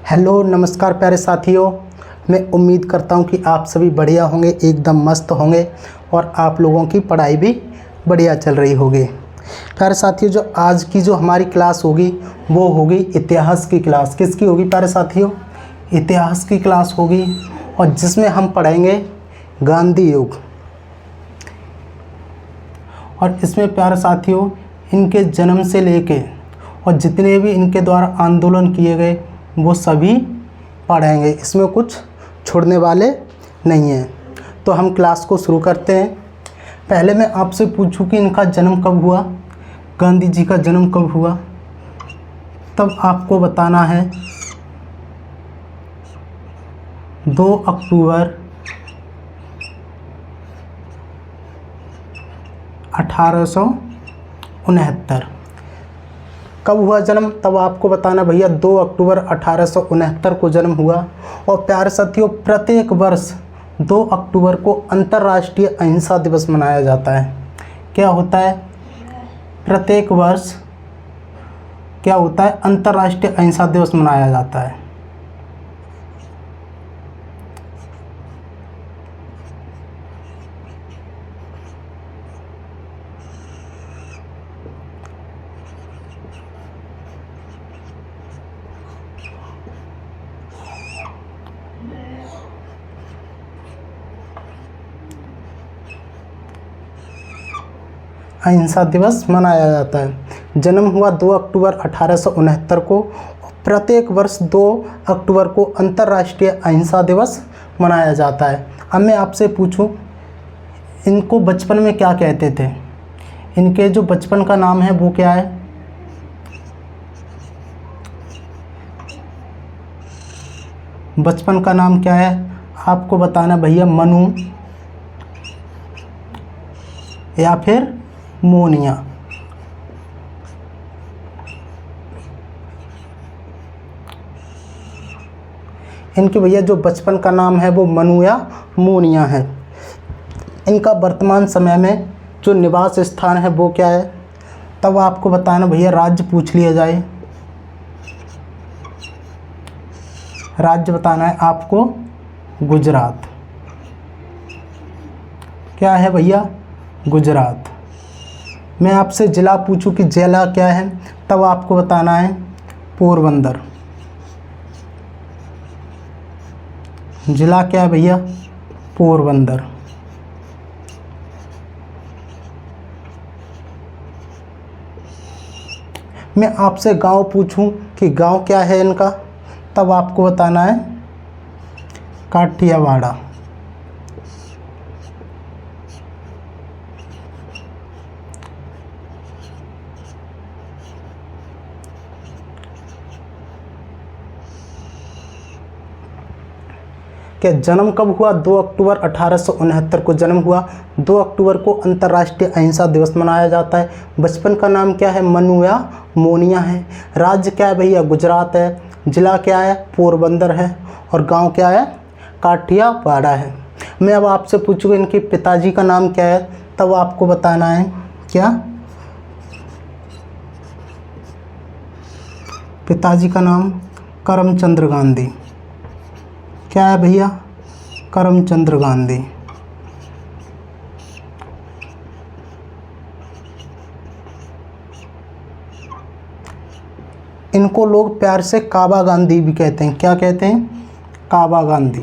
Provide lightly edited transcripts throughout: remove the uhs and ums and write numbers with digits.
Hello नमस्कार प्यारे साथियों। मैं उम्मीद करता हूं कि आप सभी बढ़िया होंगे, एकदम मस्त होंगे और आप लोगों की पढ़ाई भी बढ़िया चल रही होगी। प्यारे साथियों, जो आज की जो हमारी क्लास होगी वो होगी इतिहास की क्लास। किसकी होगी प्यारे साथियों? इतिहास की क्लास होगी, और जिसमें हम पढ़ेंगे गांधी युग। और इसमें प्यारे साथियों इनके जन्म से लेके और जितने भी इनके द्वारा आंदोलन किए गए वो सभी पढ़ेंगे। इसमें कुछ छोड़ने वाले नहीं हैं। तो हम क्लास को शुरू करते हैं। पहले मैं आपसे पूछूं कि इनका जन्म कब हुआ, गांधी जी का जन्म कब हुआ, तब आपको बताना है 2 अक्टूबर 1869। कब हुआ जन्म, तब आपको बताना भैया 2 अक्टूबर 1869 को जन्म हुआ। और प्यारे साथियों, प्रत्येक वर्ष 2 अक्टूबर को अंतर्राष्ट्रीय अहिंसा दिवस मनाया जाता है। क्या होता है? प्रत्येक वर्ष क्या होता है? अंतर्राष्ट्रीय अहिंसा दिवस मनाया जाता है। अहिंसा दिवस मनाया जाता है। जन्म हुआ 2 अक्टूबर 1869 को। प्रत्येक वर्ष 2 अक्टूबर को अंतर्राष्ट्रीय अहिंसा दिवस मनाया जाता है। अब मैं आपसे पूछूं, इनको बचपन में क्या कहते थे? इनके जो बचपन का नाम है वो क्या है? बचपन का नाम क्या है आपको बताना भैया, मनु या फिर मोनिया। इनके भैया जो बचपन का नाम है वो मनु या मोनिया है। इनका वर्तमान समय में जो निवास स्थान है वो क्या है? तब आपको बताना भैया, राज्य पूछ लिया जाए, राज्य बताना है आपको गुजरात। क्या है भैया? गुजरात। मैं आपसे जिला पूछूं कि जिला क्या है, तब आपको बताना है पोरबंदर। जिला क्या है भैया? पोरबंदर। मैं आपसे गांव पूछूं कि गांव क्या है इनका, तब आपको बताना है काठियावाड़। क्या जन्म कब हुआ? 2 अक्टूबर 1869 को जन्म हुआ। 2 अक्टूबर को अंतर्राष्ट्रीय अहिंसा दिवस मनाया जाता है। बचपन का नाम क्या है? मनु या मोनिया है। राज्य क्या है भैया? गुजरात है। जिला क्या है? पोरबंदर है। और गांव क्या है? काठियावाड़ है। मैं अब आपसे पूछूंगा इनके पिताजी का नाम क्या है, तब आपको बताना है क्या? पिताजी का नाम करमचंद गांधी। क्या है भैया? करमचंद गांधी। इनको लोग प्यार से काबा गांधी भी कहते हैं। क्या कहते हैं? काबा गांधी।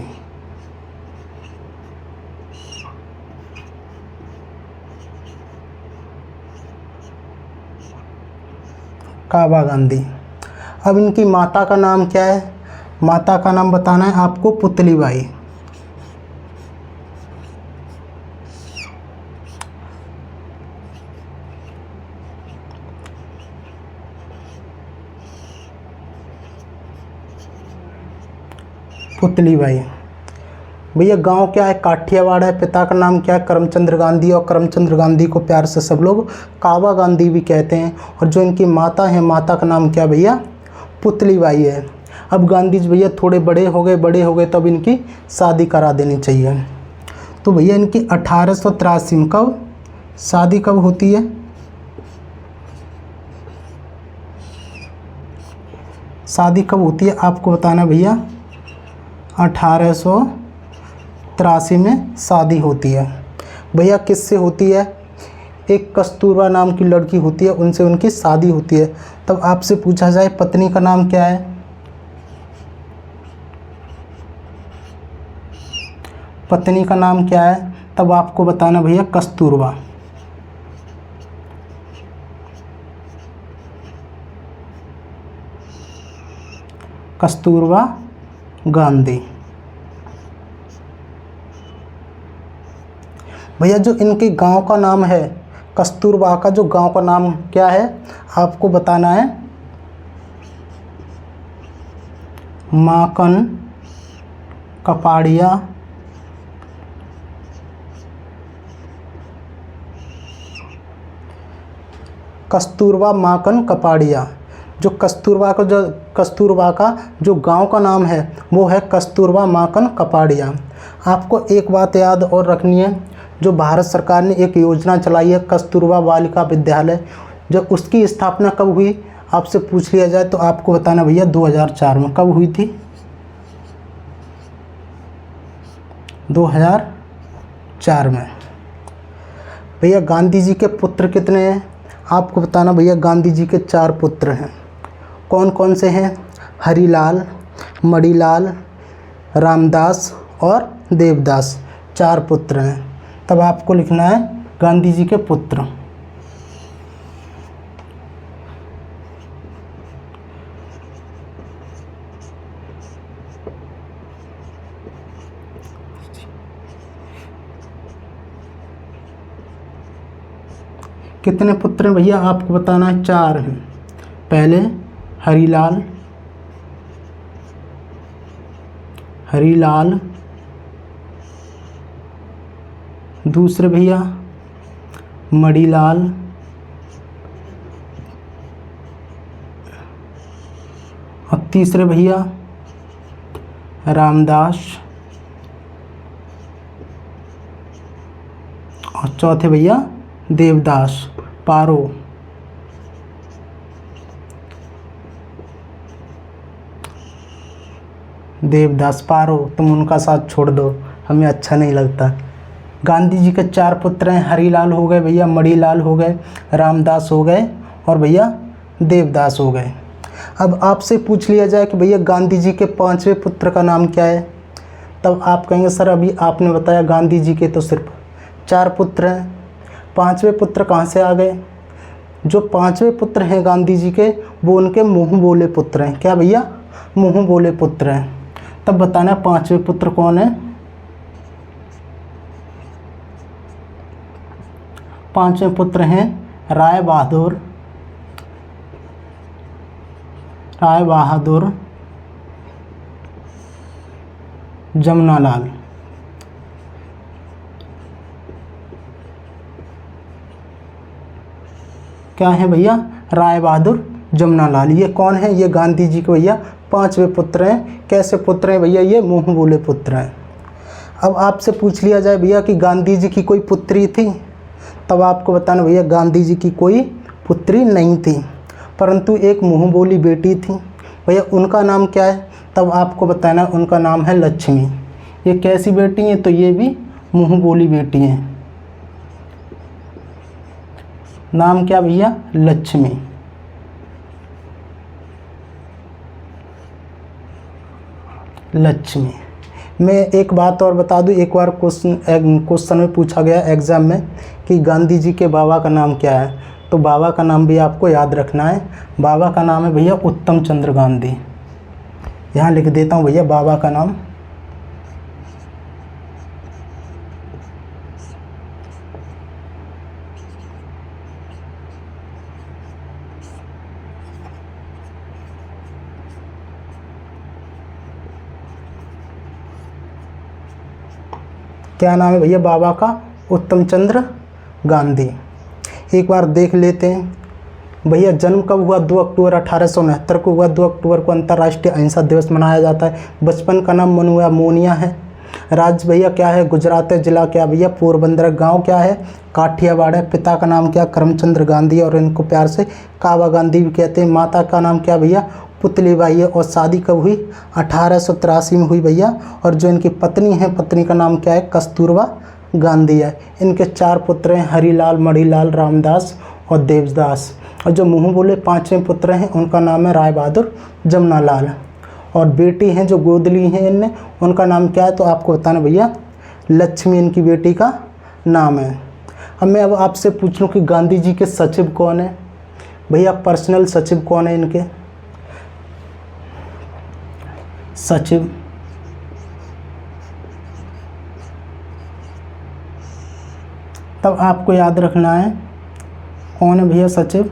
काबा गांधी। अब इनकी माता का नाम क्या है? माता का नाम बताना है आपको पुतलीबाई। पुतलीबाई। भैया गांव क्या है? काठियावाड़ है। पिता का नाम क्या है? करमचंद गांधी। और करमचंद गांधी को प्यार से सब लोग काबा गांधी भी कहते हैं। और जो इनकी माता है, माता का नाम क्या भैया? पुतलीबाई है। अब गांधी जी भैया थोड़े बड़े हो गए तब इनकी शादी करा देनी चाहिए। तो भैया इनकी 1883 में कब शादी कब होती है? शादी कब होती है आपको बताना भैया। 1883 में शादी होती है। भैया किससे होती है? एक कस्तूरबा नाम की लड़की होती है, उनसे उनकी शादी होती है। तब आपसे पूछा जाए पत्नी का नाम क्या है? पत्नी का नाम क्या है? तब आपको बताना भैया कस्तूरबा। कस्तूरबा गांधी। भैया जो इनके गांव का नाम है, कस्तूरबा का जो गांव का नाम क्या है आपको बताना है। माकन कपाड़िया। कस्तूरबा माकन कपाड़िया। जो कस्तूरबा का जो गांव का नाम है वो है कस्तूरबा माकन कपाड़िया। आपको एक बात याद और रखनी है, जो भारत सरकार ने एक योजना चलाई है कस्तूरबा बालिका विद्यालय, जब उसकी स्थापना कब हुई आपसे पूछ लिया जाए तो आपको बताना भैया 2004 में। कब हुई थी? 2004 में। भैया गांधी जी के पुत्र कितने हैं आपको बताना भैया। गांधी जी के 4 पुत्र हैं। कौन कौन से हैं? हरिलाल, मणिलाल, रामदास और देवदास, 4 पुत्र हैं। तब आपको लिखना है गांधी जी के पुत्र। कितने पुत्र हैं भैया आपको बताना है? 4 हैं। पहले हरिलाल, दूसरे भैया मणिलाल, और तीसरे भैया रामदास, और चौथे भैया देवदास पारो। देवदास पारो, तुम उनका साथ छोड़ दो, हमें अच्छा नहीं लगता। गांधी जी के 4 पुत्र हैं। हरिलाल हो गए भैया, मणिलाल हो गए, रामदास हो गए और भैया देवदास हो गए। अब आपसे पूछ लिया जाए कि भैया गांधी जी के 5वें पुत्र का नाम क्या है, तब आप कहेंगे सर अभी आपने बताया गांधी जी के तो सिर्फ 4 पुत्र हैं, 5वें पुत्र कहाँ से आ गए? जो 5वें पुत्र हैं गांधी जी के वो उनके मुँह बोले पुत्र हैं। क्या भैया? मुँह बोले पुत्र हैं। तब बताना 5वें पुत्र कौन है? 5वें पुत्र हैं राय बहादुर, जमुनालाल। क्या है भैया? राय बहादुर जमुनालाल। ये कौन है? ये गांधी जी के भैया 5वें पुत्र हैं। कैसे पुत्र हैं भैया? ये मुँह बोले पुत्र हैं। अब आपसे पूछ लिया जाए भैया कि गांधी जी की कोई पुत्री थी, तब आपको बताना भैया गांधी जी की कोई पुत्री नहीं थी, परंतु एक मुँह बोली बेटी थी। भैया उनका नाम क्या है? तब आपको बताना उनका नाम है लक्ष्मी। ये कैसी बेटी हैं? तो ये भी मुँह बोली बेटी हैं। नाम क्या भैया? लक्ष्मी। लक्ष्मी। मैं एक बात और बता दूं, एक बार क्वेश्चन में पूछा गया एग्ज़ाम में कि गांधी जी के बाबा का नाम क्या है, तो बाबा का नाम भी आपको याद रखना है। बाबा का नाम है भैया उत्तम चंद्र गांधी। यहाँ लिख देता हूँ भैया बाबा का नाम। क्या नाम है भैया बाबा का? उत्तम चंद्र गांधी। एक बार देख लेते हैं भैया जन्म कब हुआ? 2 अक्टूबर 1869 को हुआ। 2 अक्टूबर को अंतर्राष्ट्रीय अहिंसा दिवस मनाया जाता है। बचपन का नाम मनुआ मोनिया है। राज्य भैया क्या है? गुजरात है। जिला क्या भैया? पोरबंदर। गांव क्या है? काठियावाड़ है। पिता का नाम क्या? करमचंद गांधी और इनको प्यार से कावा गांधी भी कहते हैं। माता का नाम क्या भैया? पुतली बाई है। और शादी कब हुई? 1883 में हुई भैया। और जो इनकी पत्नी है, पत्नी का नाम क्या है? कस्तूरबा गांधी है। इनके 4 पुत्र हैं, हरिलाल, मणिलाल, रामदास और देवदास। और जो मुँह बोले 5वें पुत्र हैं, उनका नाम है राय बहादुर जमनालाल। और बेटी हैं जो गोद ली हैं इनने, उनका नाम क्या है? तो आपको बताना भैया, लक्ष्मी इनकी बेटी का नाम है। अब मैं आपसे पूछ लूँ कि गांधी जी के सचिव कौन है? भैया पर्सनल सचिव कौन है इनके? सचिव तब आपको याद रखना है कौन है भैया सचिव?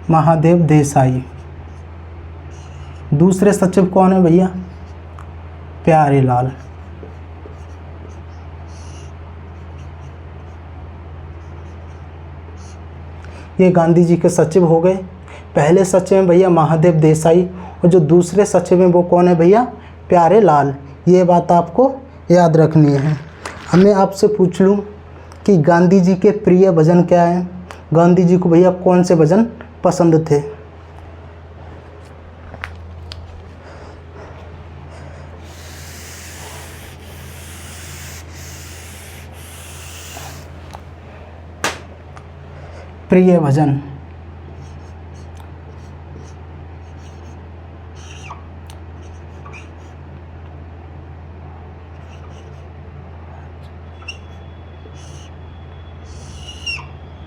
महादेव देसाई। दूसरे सचिव कौन है भैया? प्यारेलाल। ये गांधी जी के सचिव हो गए। पहले सचिव हैं भैया महादेव देसाई, और जो दूसरे सचिव हैं वो कौन है भैया? प्यारेलाल। ये बात आपको याद रखनी है। अब मैं आपसे पूछ लूँ कि गांधी जी के प्रिय भजन क्या हैं? गांधी जी को भैया कौन से भजन पसंद थे? प्रिय भजन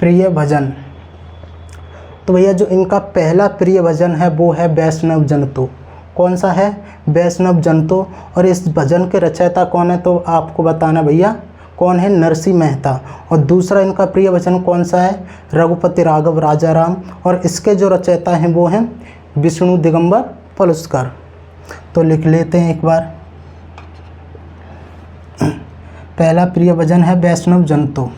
प्रिय भजन तो भैया जो इनका पहला प्रिय भजन है वो है वैष्णव जन तो। कौन सा है? वैष्णव जन तो। और इस भजन के रचयिता कौन है? तो आपको बताना भैया कौन है? नरसिंह मेहता। और दूसरा इनका प्रिय भजन कौन सा है? रघुपति राघव राजाराम। और इसके जो रचयिता हैं वो हैं विष्णु दिगंबर पलुस्कर। तो लिख लेते हैं एक बार। पहला प्रिय भजन है वैष्णव जन तो।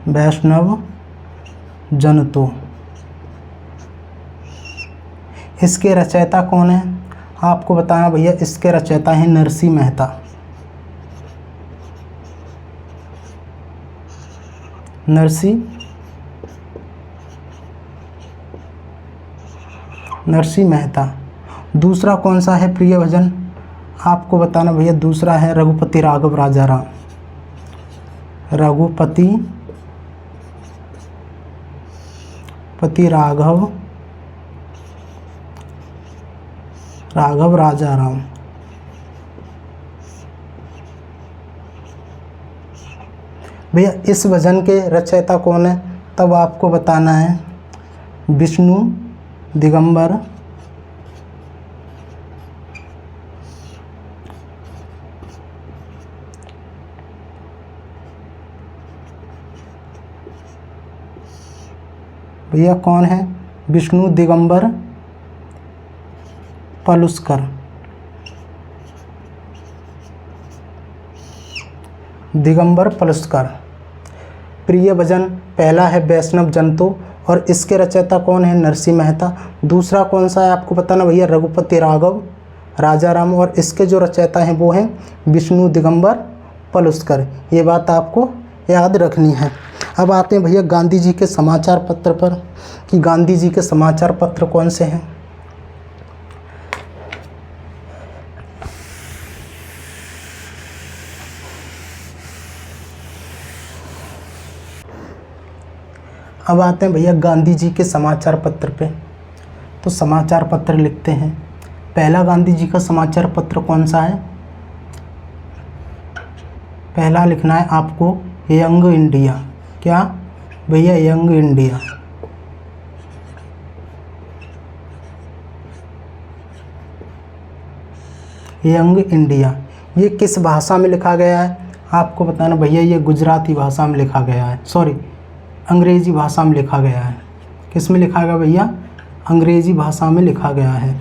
वैष्णव जन तो। इसके रचयिता कौन है? आपको बताना भैया, इसके रचयिता हैं नरसिंह मेहता। नरसिंह मेहता। दूसरा कौन सा है प्रिय भजन? आपको बताना भैया, दूसरा है रघुपति राघव राजाराम। रघुपति राघव राजाराम। भैया इस भजन के रचयिता कौन है? तब आपको बताना है विष्णु दिगंबर भैया कौन है? विष्णु दिगंबर पलुस्कर। दिगंबर पलुस्कर। प्रिय भजन पहला है वैष्णव जन तो, और इसके रचयिता कौन है? नरसिंह मेहता। दूसरा कौन सा है आपको बताना भैया? रघुपति राघव राजाराम। और इसके जो रचयिता हैं वो हैं विष्णु दिगंबर पलुस्कर। ये बात आपको याद रखनी है। अब आते हैं भैया गांधी जी के समाचार पत्र पर, कि गांधी जी के समाचार पत्र कौन से हैं। अब आते हैं भैया गांधी जी के समाचार पत्र पे। तो समाचार पत्र लिखते हैं। पहला गांधी जी का समाचार पत्र कौन सा है? पहला लिखना है आपको यंग इंडिया। क्या भैया? Young India. Young India. ये किस भाषा में लिखा गया है? आपको बताना भैया, ये गुजराती भाषा में लिखा गया है, सॉरी अंग्रेजी भाषा में लिखा गया है। किस में लिखा गया भैया? अंग्रेजी भाषा में लिखा गया है।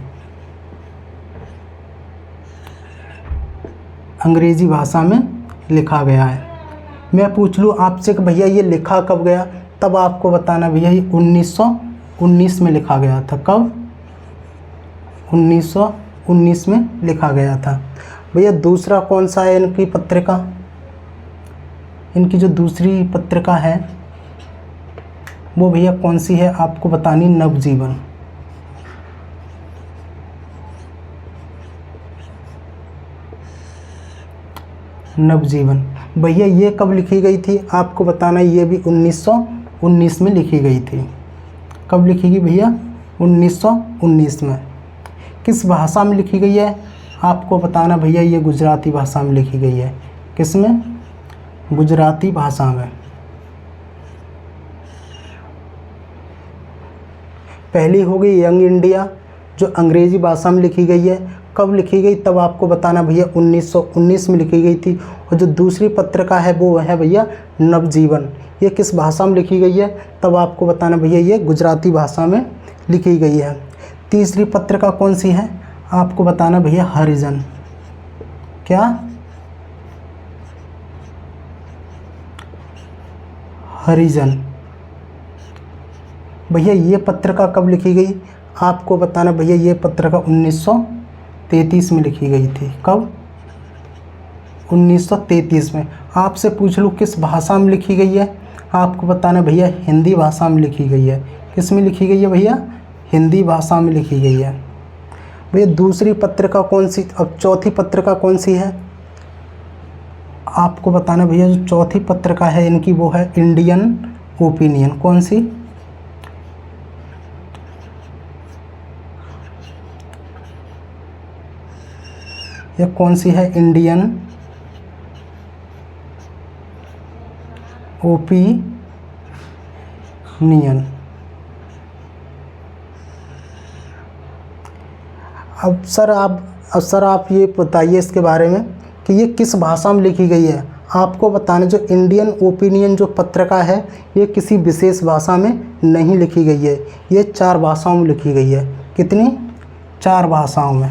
अंग्रेजी भाषा में लिखा गया है। मैं पूछ लूँ आपसे कि भैया ये लिखा कब गया? तब आपको बताना भैया ये 1919 में लिखा गया था। कब? 1919 में लिखा गया था। भैया दूसरा कौन सा है इनकी पत्रिका, इनकी जो दूसरी पत्रिका है वो भैया कौन सी है आपको बतानी, नवजीवन। नवजीवन भैया ये कब लिखी गई थी आपको बताना, ये भी 1919 में लिखी गई थी। कब लिखी गई भैया, 1919 में। किस भाषा में लिखी गई है आपको बताना भैया, ये गुजराती भाषा में लिखी गई है। किस में, गुजराती भाषा में। पहली हो गई यंग इंडिया जो अंग्रेजी भाषा में लिखी गई है। कब लिखी गई तब आपको बताना भैया, 1919 में लिखी गई थी। और जो दूसरी पत्रिका है वो है भैया नवजीवन, ये किस भाषा में लिखी गई है तब आपको बताना भैया, ये गुजराती भाषा में लिखी गई है। तीसरी पत्रिका कौन सी है आपको बताना भैया, हरिजन। क्या, हरिजन भैया ये पत्रिका कब लिखी गई आपको बताना भैया, ये पत्रिका 1933 में लिखी गई थी। कब, 1933 में। आपसे पूछ लूँ किस भाषा में लिखी गई है आपको बताना भैया, हिंदी भाषा में लिखी गई है। किस में लिखी गई है भैया, हिंदी भाषा में लिखी गई है। भैया दूसरी पत्रिका कौन सी, अब चौथी पत्रिका कौन सी है आपको बताना भैया, जो चौथी पत्रिका है इनकी वो है इंडियन ओपिनियन। कौन सी, ये कौन सी है, इंडियन ओपिनियन। अब सर आप ये बताइए इसके बारे में कि ये किस भाषा में लिखी गई है आपको बताना। जो इंडियन ओपिनियन जो पत्रिका है ये किसी विशेष भाषा में नहीं लिखी गई है, ये 4 भाषाओं में लिखी गई है। कितनी, 4 भाषाओं में।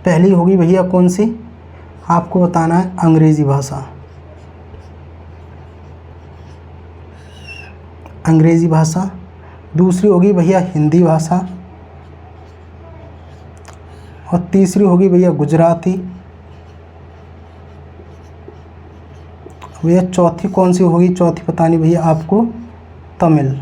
पहली होगी भैया कौन सी आपको बताना है, अंग्रेजी भाषा। अंग्रेजी भाषा। दूसरी होगी भैया हिंदी भाषा। और तीसरी होगी भैया गुजराती। भैया चौथी कौन सी होगी, चौथी बतानी भैया आपको, तमिल।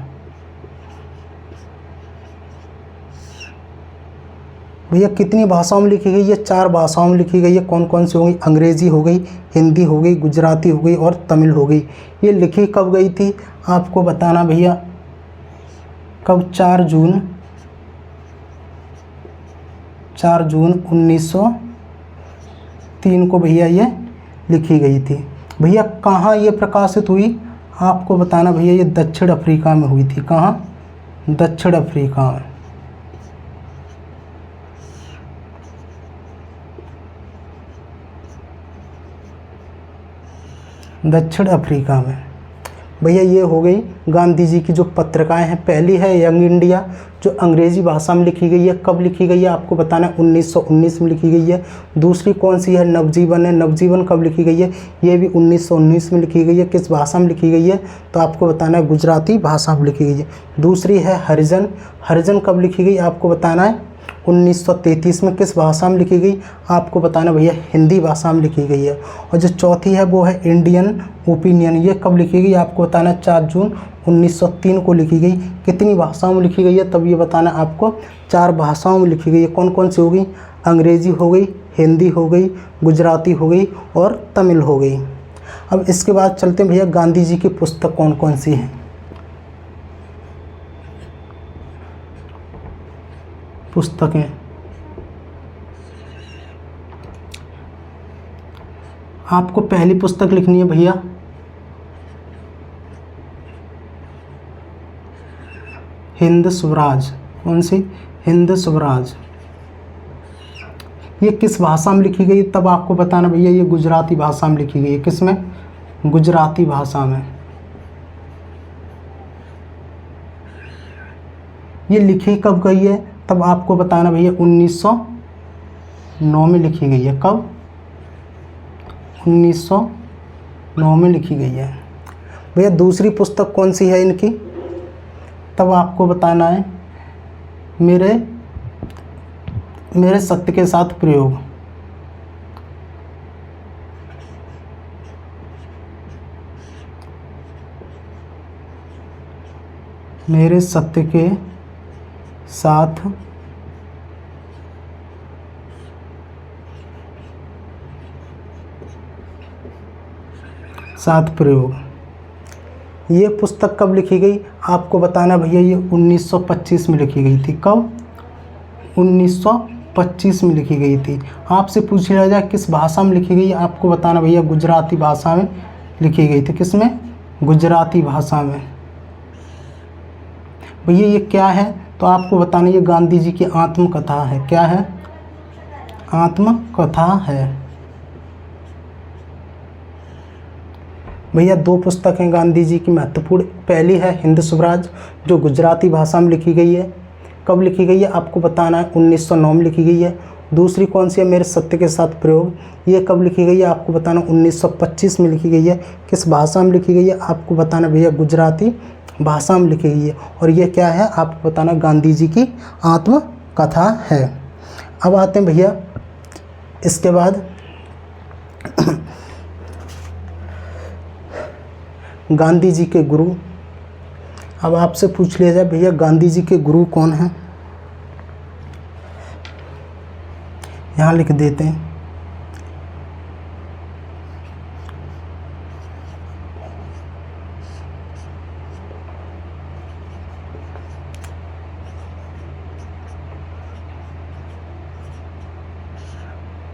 भैया कितनी भाषाओं में लिखी गई है, 4 भाषाओं में लिखी गई है। कौन कौन सी होगी, अंग्रेज़ी हो गई, हिंदी हो गई, गुजराती हो गई और तमिल हो गई। ये लिखी कब गई थी आपको बताना भैया, कब, 4 जून 1903 को भैया ये लिखी गई थी। भैया कहाँ ये प्रकाशित हुई आपको बताना भैया, ये दक्षिण अफ्रीका में हुई थी। कहाँ, दक्षिण अफ्रीका में। दक्षिण अफ्रीका में। भैया ये हो गई गांधी जी की जो पत्रिकाएं हैं। पहली है यंग इंडिया जो अंग्रेज़ी भाषा में लिखी गई है। कब लिखी गई है आपको बताना है, 1919 में लिखी गई है। दूसरी कौन सी है, नवजीवन है। नवजीवन कब लिखी गई है, ये भी 1919 में लिखी गई है। किस भाषा में लिखी गई है तो आपको बताना है, गुजराती भाषा में लिखी गई है। दूसरी है हरिजन। हरिजन कब लिखी गई आपको बताना है, 1933 में। किस भाषा में लिखी गई आपको बताना भैया, हिंदी भाषा में लिखी गई है। और जो चौथी है वो है इंडियन ओपिनियन। ये कब लिखी गई आपको बताना है, 4 जून 1903 को लिखी गई। कितनी भाषाओं में लिखी गई है तब ये बताना आपको, 4 भाषाओं में लिखी गई है। कौन कौन सी हो गई, अंग्रेज़ी हो गई, हिंदी हो गई, गुजराती हो गई और तमिल हो गई। अब इसके बाद चलते हैं भैया, गांधी जी की पुस्तक कौन कौन सी हैं। पुस्तकें, आपको पहली पुस्तक लिखनी है भैया, हिंद स्वराज। कौन सी, हिंद स्वराज। ये किस भाषा में लिखी गई तब आपको बताना भैया, ये गुजराती भाषा में लिखी गई है। किस में, गुजराती भाषा में। ये लिखी कब गई है तब आपको बताना भैया, 1909 में लिखी गई है। कब, 1909 में लिखी गई है। भैया दूसरी पुस्तक कौन सी है इनकी तब आपको बताना है मेरे मेरे सत्य के साथ प्रयोग। मेरे सत्य के साथ प्रयोग। ये पुस्तक कब लिखी गई आपको बताना भैया। ये 1925 में लिखी गई थी। कब? 1925 में लिखी गई थी। आपसे पूछ लिया जाए किस भाषा में लिखी गई, आपको बताना भैया गुजराती भाषा में लिखी गई थी। किस में? गुजराती भाषा में। भैया ये क्या है तो आपको बताना ये गांधी जी की आत्मकथा है। क्या है? आत्मकथा है। भैया दो पुस्तक हैं गांधी जी की महत्वपूर्ण। पहली है हिंद स्वराज जो गुजराती भाषा में लिखी गई है। कब लिखी गई है आपको बताना है। 1909 में लिखी गई है। दूसरी कौन सी है? मेरे सत्य के साथ प्रयोग। ये कब लिखी गई है आपको बताना। 1925 में लिखी गई है। किस भाषा में लिखी गई है आपको बताना भैया। गुजराती भाषा में लिखी गई है। और ये क्या है आपको बताना। गांधी जी की आत्मकथा है। अब आते हैं भैया इसके बाद गांधी जी के गुरु। अब आपसे पूछ लिया जाए भैया गांधी जी के गुरु कौन हैं। यहाँ लिख देते हैं।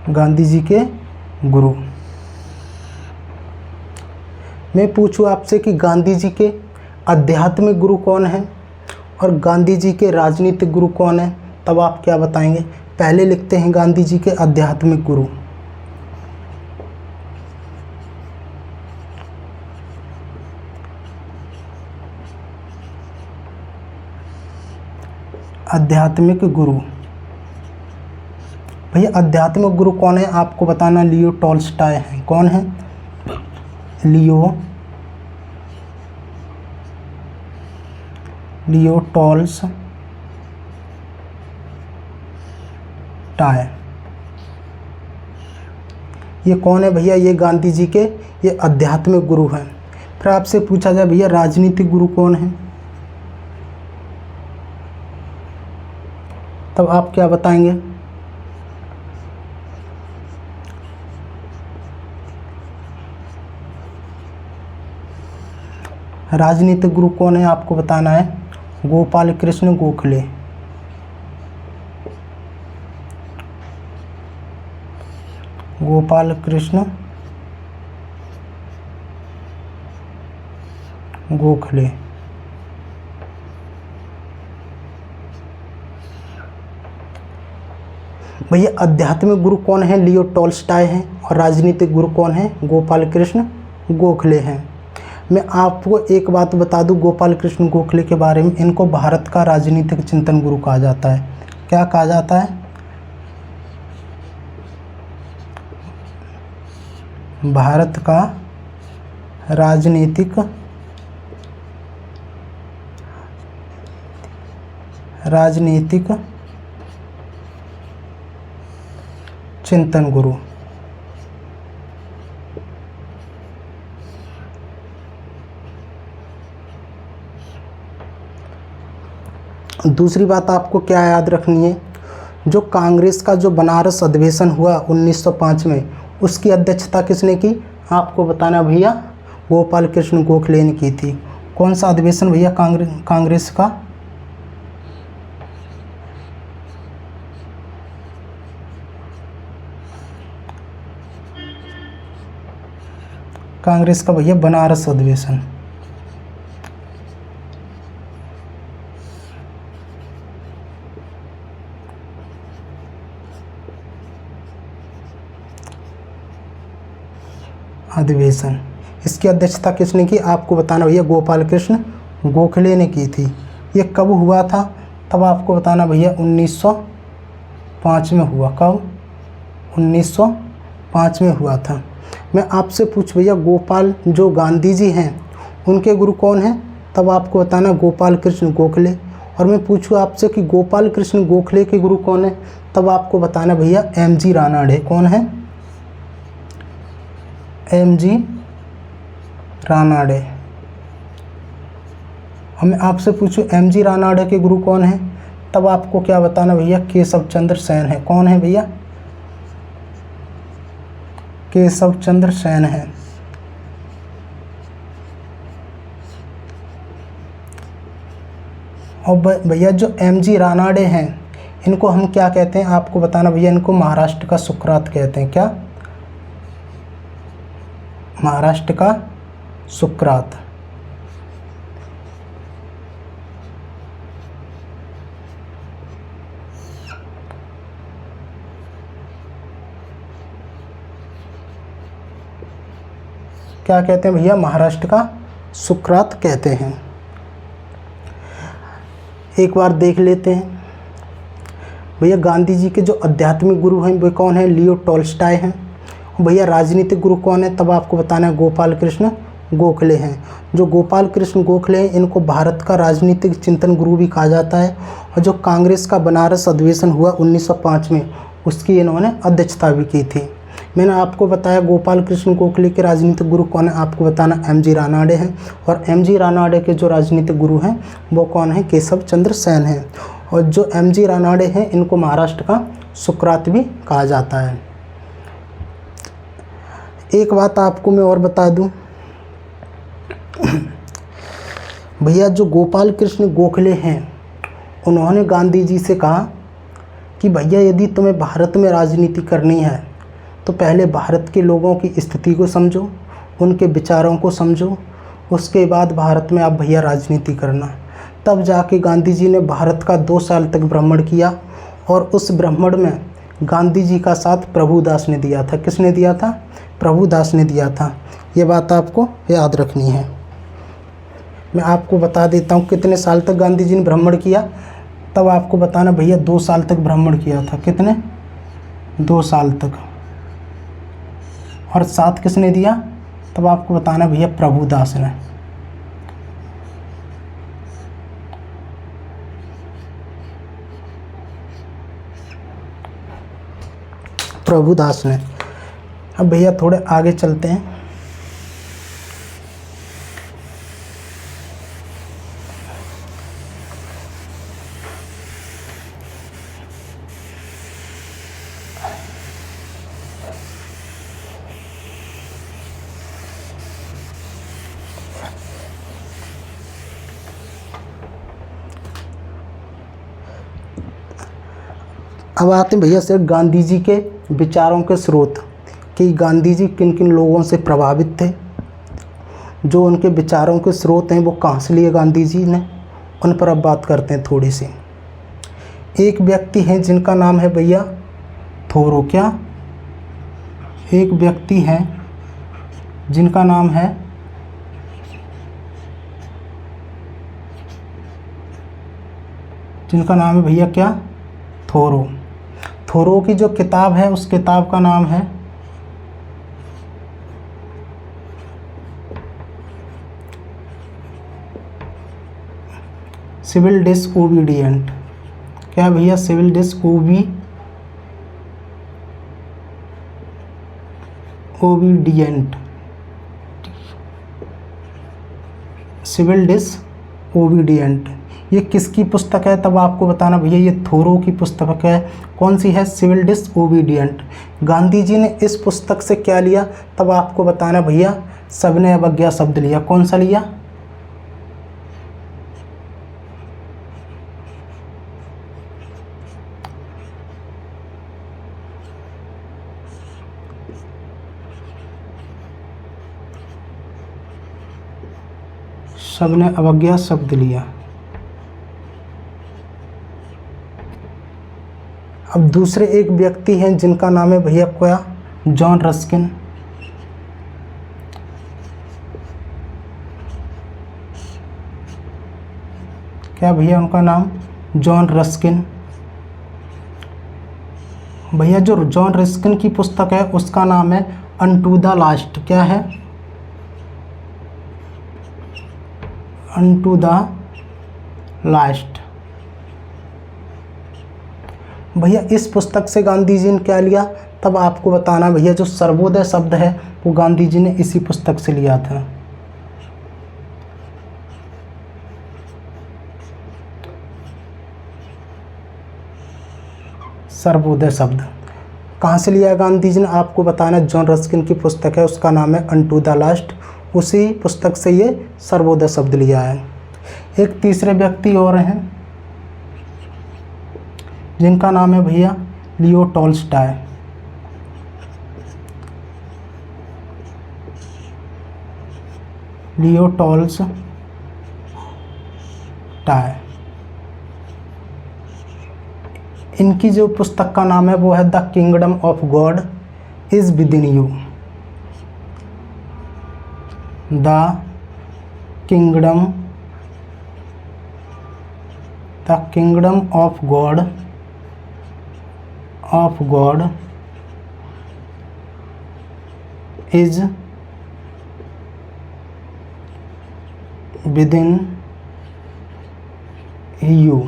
गांधी जी के गुरु। मैं पूछूं आपसे कि गांधी जी के आध्यात्मिक गुरु कौन हैं और गांधी जी के राजनीतिक गुरु कौन हैं, तब आप क्या बताएंगे। पहले लिखते हैं गांधी जी के आध्यात्मिक गुरु। आध्यात्मिक गुरु। भैया आध्यात्मिक गुरु कौन है आपको बताना। लियो टॉल्स्टॉय हैं। कौन है? Leo Tolstoy. ये कौन है भैया? ये गांधी जी के ये आध्यात्मिक गुरु हैं। फिर आपसे पूछा जाए भैया राजनीतिक गुरु कौन है, तब आप क्या बताएंगे। राजनीतिक गुरु कौन है आपको बताना है। गोपाल कृष्ण गोखले। गोपाल कृष्ण गोखले। भैया आध्यात्मिक गुरु कौन है? लियो टॉल्स्टॉय हैं। और राजनीतिक गुरु कौन है? गोपाल कृष्ण गोखले हैं। मैं आपको एक बात बता दूं गोपाल कृष्ण गोखले के बारे में। इनको भारत का राजनीतिक चिंतन गुरु कहा जाता है। क्या कहा जाता है? भारत का राजनीतिक चिंतन गुरु। दूसरी बात आपको क्या याद रखनी है, जो कांग्रेस का जो बनारस अधिवेशन हुआ 1905 में, उसकी अध्यक्षता किसने की आपको बताना भैया। गोपाल कृष्ण गोखले ने की थी। कौन सा अधिवेशन भैया? कांग्रेस का भैया बनारस अधिवेशन। इसकी अध्यक्षता किसने की आपको बताना भैया। गोपाल कृष्ण गोखले ने की थी। ये कब हुआ था तब आपको बताना भैया। 1905 में हुआ। कब? 1905 में हुआ था। मैं आपसे पूछ भैया गोपाल जो गांधी जी हैं उनके गुरु कौन हैं, तब आपको बताना गोपाल कृष्ण गोखले। और मैं पूछूँ आपसे कि गोपाल कृष्ण गोखले के गुरु कौन है, तब आपको बताना भैया एम.जी. रानाडे। कौन है? एम.जी. रानाडे। और मैं आपसे पूछूं एम.जी. रानाडे के गुरु कौन है, तब आपको क्या बताना भैया केशव चंद्र सेन है। कौन है भैया? केशव चंद्र सेन है। और भैया जो एम.जी. रानाडे हैं इनको हम क्या कहते हैं, आपको बताना भैया। इनको महाराष्ट्र का सुकरात कहते हैं। क्या? महाराष्ट्र का सुकरात। क्या कहते हैं भैया? महाराष्ट्र का सुकरात कहते हैं। एक बार देख लेते हैं भैया गांधी जी के जो आध्यात्मिक गुरु हैं वे कौन है? लियो टॉल्स्टॉय हैं। भैया राजनीतिक गुरु कौन है, तब आपको बताना है गोपाल कृष्ण गोखले हैं। जो गोपाल कृष्ण गोखले हैं इनको भारत का राजनीतिक चिंतन गुरु भी कहा जाता है। और जो कांग्रेस का बनारस अधिवेशन हुआ 1905 में, उसकी इन्होंने अध्यक्षता भी की थी। मैंने आपको बताया गोपाल कृष्ण गोखले के राजनीतिक गुरु कौन है, आपको बताना एम.जी. रानाडे हैं। और एम.जी. रानाडे के जो राजनीतिक गुरु हैं वो कौन है? केशव चंद्र सेन हैं। और जो एम.जी. रानाडे हैं इनको महाराष्ट्र का सुकरात भी कहा जाता है। एक बात आपको मैं और बता दूं भैया, जो गोपाल कृष्ण गोखले हैं उन्होंने गांधी जी से कहा कि भैया यदि तुम्हें भारत में राजनीति करनी है तो पहले भारत के लोगों की स्थिति को समझो, उनके विचारों को समझो, उसके बाद भारत में आप भैया राजनीति करना। तब जाके गांधी जी ने भारत का 2 साल तक भ्रमण किया और उस भ्रमण में गांधी जी का साथ प्रभुदास ने दिया था। किसने दिया था? प्रभुदास ने दिया था। ये बात आपको याद रखनी है। मैं आपको बता देता हूँ कितने साल तक गांधी जी ने भ्रमण किया, तब आपको बताना भैया 2 साल तक भ्रमण किया था। कितने? 2 साल तक। और साथ किसने दिया, तब आपको बताना भैया प्रभुदास ने। प्रभुदास ने। अब भैया थोड़े आगे चलते हैं। अब आते हैं भैया सिर्फ गांधी जी के विचारों के स्रोत, कि गांधी जी किन किन लोगों से प्रभावित थे, जो उनके विचारों के स्रोत हैं वो कहाँ से लिए गांधी जी ने, उन पर अब बात करते हैं थोड़ी सी। एक व्यक्ति हैं जिनका नाम है भैया थोरो। क्या? एक व्यक्ति हैं जिनका नाम है भैया क्या? थोरो। थोरो की जो किताब है उस किताब का नाम है सिविल डिसओबीडिएंट। क्या भैया? सिविल डिसओबीडिएंट। सिविल डिसओबीडिएंट। ये किसकी पुस्तक है, तब आपको बताना भैया ये थोरो की पुस्तक है। कौन सी है? सिविल डिसओबीडिएंट। गांधी जी ने इस पुस्तक से क्या लिया, तब आपको बताना भैया सबने अवज्ञा शब्द लिया। कौन सा लिया? सबने अवज्ञा शब्द लिया। अब दूसरे एक व्यक्ति हैं जिनका नाम है भैया क्या? John Ruskin. क्या भैया उनका नाम? John Ruskin. भैया जो जॉन रस्किन की पुस्तक है उसका नाम है अनटू द लास्ट। क्या है? Unto the last. भैया इस पुस्तक से गांधी जी ने क्या लिया, तब आपको बताना भैया जो सर्वोदय शब्द है वो गांधी जी ने इसी पुस्तक से लिया था। सर्वोदय शब्द कहाँ से लिया है गांधी जी ने, आपको बताना है। जॉन रस्किन की पुस्तक है, उसका नाम है अनटू द लास्ट, उसी पुस्तक से ये सर्वोदय शब्द लिया है। एक तीसरे व्यक्ति और हैं जिनका नाम है भैया लियो टॉल्स्टॉय। लियो टॉल्स्टॉय, इनकी जो पुस्तक का नाम है वो है the kingdom of God is within you. The kingdom of God is within you.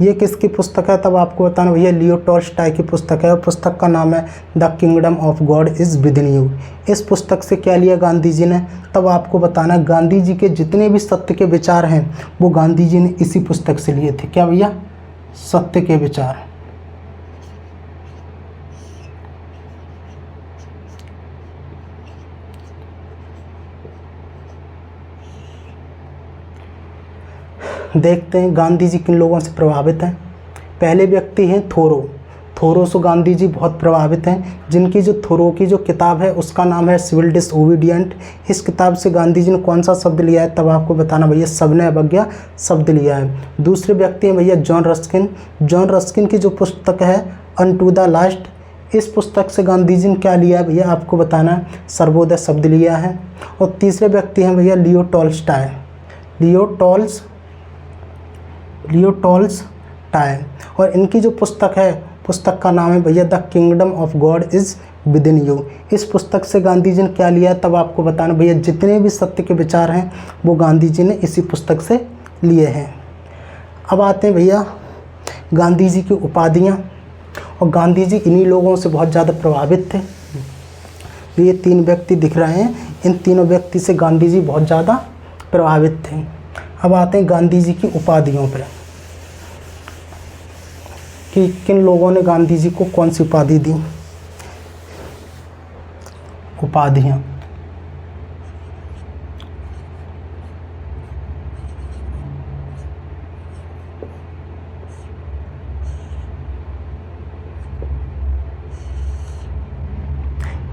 ये किसकी पुस्तक है, तब आपको बताना भैया लियो टॉल्स्टॉय की पुस्तक है। पुस्तक का नाम है the kingdom of God is within you. इस पुस्तक से क्या लिया गांधी जी ने, तब आपको बताना गांधी जी के जितने भी सत्य के विचार हैं वो गांधी जी ने इसी पुस्तक से लिए थे। क्या भैया, सत्य के विचार। देखते हैं गांधी जी किन लोगों से प्रभावित हैं। पहले व्यक्ति हैं थोरो से गांधी जी बहुत प्रभावित हैं, जिनकी जो थोरो की जो किताब है उसका नाम है सिविल डिसओबीडिएंट। इस किताब से गांधी जी ने कौन सा शब्द लिया है, तब आपको बताना भैया सबने अवज्ञा शब्द लिया है। दूसरे व्यक्ति हैं भैया जॉन रस्किन की जो पुस्तक है अनटू द लास्ट, इस पुस्तक से गांधी जी ने क्या लिया है भैया, आपको बताना है सर्वोदय शब्द लिया है। और तीसरे व्यक्ति हैं भैया लियो टॉल्स्टॉय, और इनकी जो पुस्तक है पुस्तक का नाम है भैया the kingdom of God is within you. इस पुस्तक से गांधी जी ने क्या लिया है, तब आपको बताना भैया जितने भी सत्य के विचार हैं वो गांधी जी ने इसी पुस्तक से लिए हैं। अब आते हैं भैया गांधी जी की उपाधियाँ, और गांधी जी इन्हीं लोगों से बहुत ज़्यादा प्रभावित थे। ये 3 व्यक्ति दिख रहे हैं, इन तीनों व्यक्ति से गांधी जी बहुत ज़्यादा प्रभावित थे। अब आते हैं गांधी जी की उपाधियों पर कि किन लोगों ने गांधी जी को कौन सी उपाधि दी। उपाधियाँ,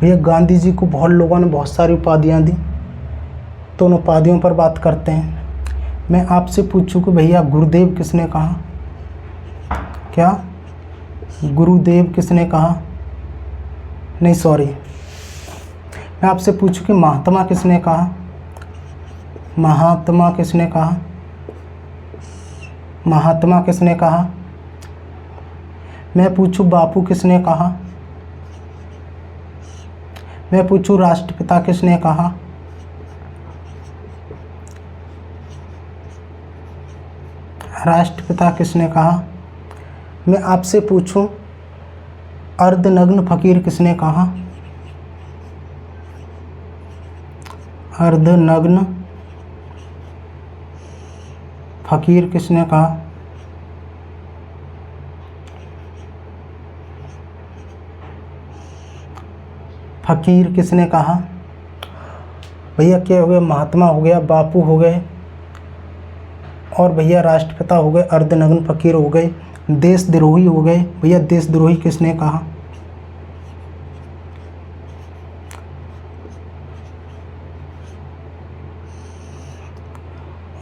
भैया गांधी जी को बहुत लोगों ने बहुत सारी उपाधियाँ दी, तो उन उपाधियों पर बात करते हैं। मैं आपसे पूछूं कि भैया गुरुदेव किसने कहा, क्या गुरुदेव किसने कहा, नहीं सॉरी, मैं आपसे पूछूं कि महात्मा किसने कहा, महात्मा किसने कहा, महात्मा किसने कहा। मैं पूछूं बापू किसने कहा, मैं पूछूं राष्ट्रपिता किसने कहा, राष्ट्रपिता किसने कहा। मैं आपसे पूछूं अर्धनग्न फकीर किसने कहा, अर्धनग्न फकीर किसने कहा। फकीर किसने कहा भैया, क्या हो गया, महात्मा हो गया, बापू हो गए, और भैया राष्ट्रपिता हो गए, अर्धनग्न फकीर हो गए, देशद्रोही हो गए। भैया देशद्रोही किसने कहा,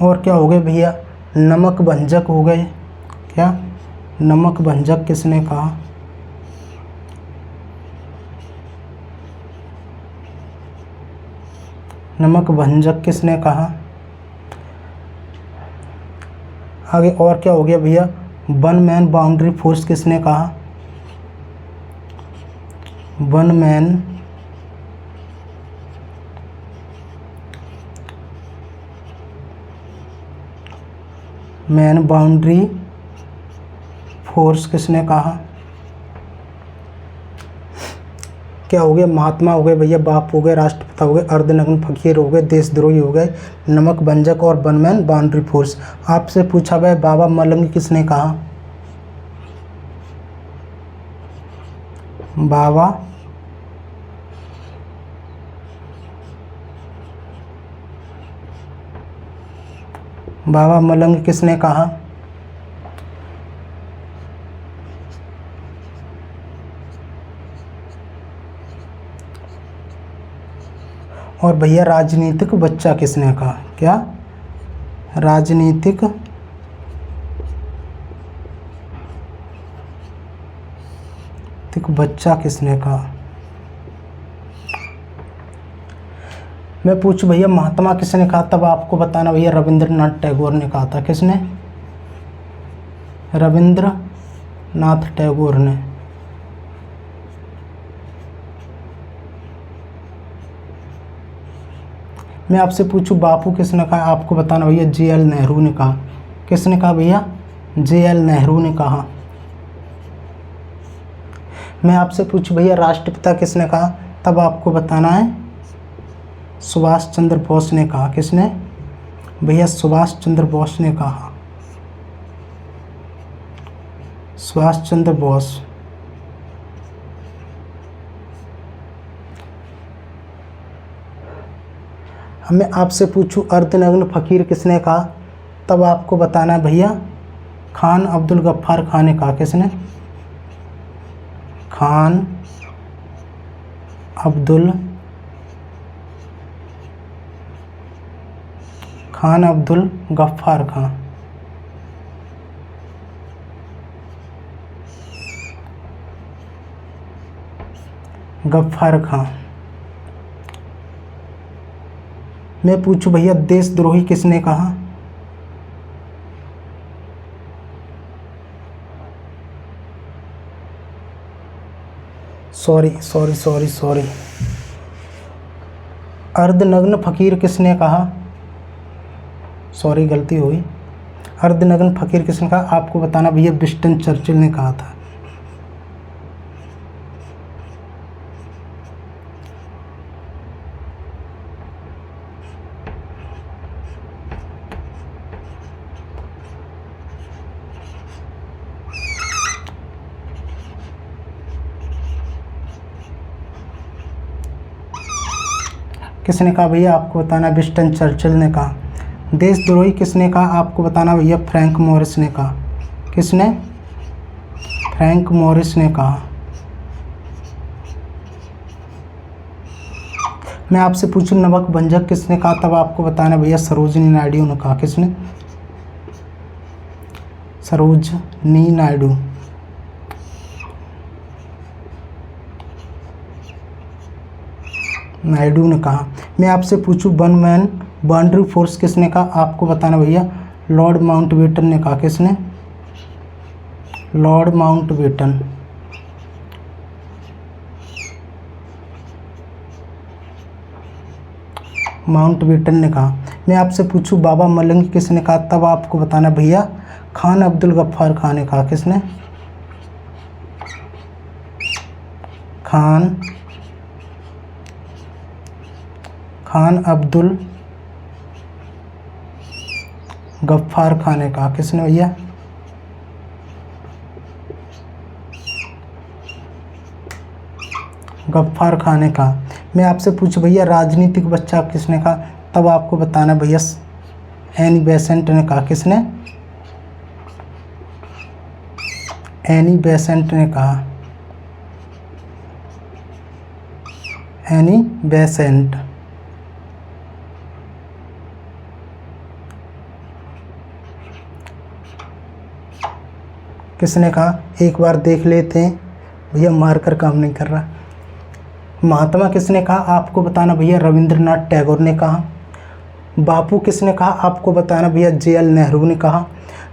और क्या हो गए भैया नमक भंजक हो गए। क्या नमक भंजक किसने कहा, नमक भंजक किसने कहा। आगे और क्या हो गया भैया, वन मैन बाउंड्री फोर्स किसने कहा, वन मैन बाउंड्री फोर्स किसने कहा? क्या हो गए? महात्मा हो गए भैया, बाप हो गए, राष्ट्रपिता हो गए, अर्धनग्न फकीर हो गए, देशद्रोही हो गए, नमक भंजक और वनमैन बाउंड्री फोर्स। आपसे पूछा गया बाबा मलंग किसने कहा? बाबा मलंग किसने कहा? और भैया राजनीतिक बच्चा किसने कहा? क्या? राजनीतिक बच्चा किसने कहा? मैं पूछूं भैया महात्मा किसने कहा, तब आपको बताना भैया रविंद्रनाथ टैगोर ने कहा था। किसने? रविंद्रनाथ टैगोर ने। मैं आपसे पूछूं बापू किसने कहा, आपको बताना भैया JL नेहरू ने कहा। किसने कहा भैया? JL नेहरू ने कहा। मैं आपसे पूछूं भैया राष्ट्रपिता किसने कहा, तब आपको बताना है सुभाष चंद्र बोस ने कहा। किसने? भैया सुभाष चंद्र बोस ने कहा। सुभाष चंद्र बोस। मैं आपसे पूछूं अर्धनग्न फकीर किसने कहा, तब आपको बताना है भैया खान अब्दुल गफ्फार खान ने कहा। किसने? खान अब्दुल गफ्फार खान। गफ्फार खान। मैं पूछूं भैया देशद्रोही किसने कहा? सॉरी अर्धनग्न फकीर किसने कहा? सॉरी गलती हुई। अर्धनग्न फकीर किसने कहा? आपको बताना भैया विंस्टन चर्चिल ने कहा था। किसने कहा भैया? आपको बताना विंस्टन चर्चिल ने कहा। देशद्रोही किसने कहा? आपको बताना भैया फ्रैंक मॉरिस ने कहा। किसने? फ्रैंक मॉरिस ने कहा। मैं आपसे पूछूं नमक भंजक किसने कहा, तब आपको बताना भैया सरोजिनी नायडू ने कहा। किसने? सरोजिनी नायडू। ने कहा। मैं आपसे पूछूं वन मैन बाउंड्री फोर्स किसने कहा? आपको बताना भैया लॉर्ड माउंटबेटन ने कहा। किसने? Lord Mountbatten. ने कहा। मैं आपसे पूछूं बाबा मलंग किसने कहा, तब आपको बताना भैया खान अब्दुल गफ्फार खान ने कहा। किसने? खान अब्दुल गफ्फार खान ने कहा। किसने भैया? गफ्फार खान ने कहा। मैं आपसे पूछूं भैया राजनीतिक बच्चा किसने कहा, तब आपको बताना भैया एनी बेसेंट ने कहा। किसने? एनी बेसेंट ने कहा। Annie Besant. किसने कहा? एक बार देख लेते हैं भैया, मार्कर काम नहीं कर रहा। महात्मा किसने कहा? आपको बताना भैया रविंद्रनाथ टैगोर ने कहा। बापू किसने कहा? आपको बताना भैया JL नेहरू ने कहा।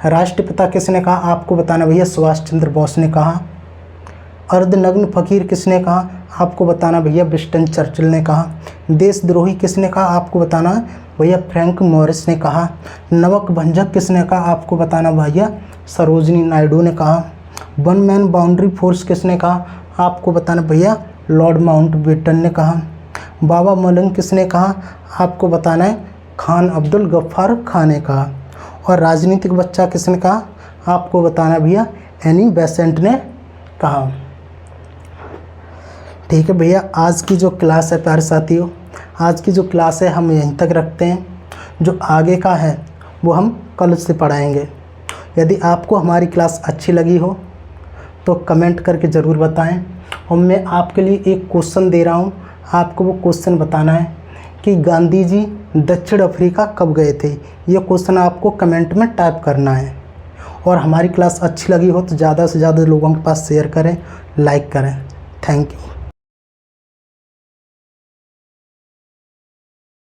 राष्ट्रपिता किसने कहा? आपको बताना भैया सुभाष चंद्र बोस ने कहा। अर्धनग्न फकीर किसने कहा? आपको बताना भैया विंस्टन चर्चिल ने कहा। देशद्रोही किसने कहा? आपको बताना भैया फ्रैंक मॉरिस ने कहा। नमक भंजक किसने कहा? आपको बताना भैया सरोजिनी नायडू ने कहा। वन मैन बाउंड्री फोर्स किसने कहा? आपको बताना भैया लॉर्ड माउंटबेटन ने कहा। बाबा मलंग किसने कहा? आपको बताना है खान अब्दुल गफ्फार खान ने कहा। और राजनीतिक बच्चा किसने कहा? आपको बताना भैया एनी बेसेंट ने कहा। ठीक है भैया, आज की जो क्लास है प्यारे साथियों, आज की जो क्लास है हम यहीं तक रखते हैं। जो आगे का है वो हम कल से पढ़ाएंगे। यदि आपको हमारी क्लास अच्छी लगी हो तो कमेंट करके ज़रूर बताएं। और मैं आपके लिए एक क्वेश्चन दे रहा हूं, आपको वो क्वेश्चन बताना है कि गांधी जी दक्षिण अफ्रीका कब गए थे। ये क्वेश्चन आपको कमेंट में टाइप करना है। और हमारी क्लास अच्छी लगी हो तो ज़्यादा से ज़्यादा लोगों के पास शेयर करें, लाइक करें। Thank you.